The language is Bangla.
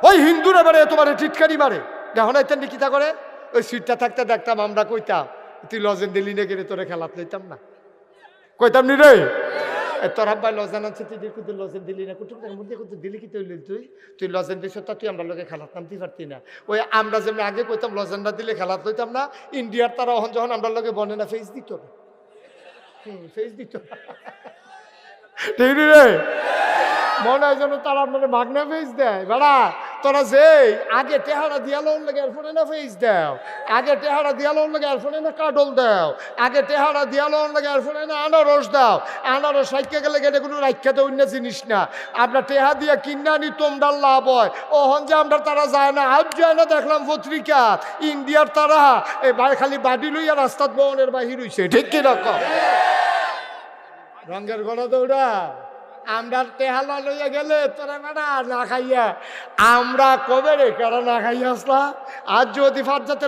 ওই হিন্দুরা মারে তোমার টিটকারি মারে দেখো না তেমনি কিতা করে। ওই সিটটা থাকতে দেখতাম আমরা কইতাম তুই লজেন দিলি না গেলে তোরে খেলাত লইতাম না, কইতাম নি রে তোর আব্বাই লজেন আছে তুই কিন্তু লজেন দিলি না কুটুমের মধ্যে কিন্তু দিলি কি তুই তুই তুই লজেন দিছ তা তুই আমরা লোকে খেলাত নামতে পারতি না। ওই আমরা যেমন আগে কইতাম লজেন না দিলে খেলাত লইতাম না, ইন্ডিয়ার তারা যখন আমরা লোকে বনে না ফেস দিত না, ফেস দিত ঠিক রে মনে হয় যেন তারা মানে মাগনা ফেস দেয়। বেড়া তোরা যে আগে টেহারা দিয়ালোর লাগে এরপরে না ফেস দাও, আগে টেহারা দিয়ালোর লাগে এরপরে না কাডল দাও, আগে টেহারা দিয়ালোর লাগে এরপরে না আনারস দাও। আনারস রাইখা গেলে গেলে কোনো রাইখা তো অন্য জিনিস না, আমরা টেহা দিয়া কিনা নি তোমরা লাভ হয়। ওহন যে আমরা তারা যায় না, আজ যায় না দেখলাম পত্রিকা ইন্ডিয়ার তারা এই খালি বাড়ি লইয়া রাস্তাত বহনের বাহির হইছে, ঠিক কিরকম রঙের গলা দৌড়া আমরা টেহালা লইয়া গেলে তোরা বেড়া না খাইয়া আমরা কবে রে কারা না খাইয়া আসলা। আজ যদি ফাট যাতে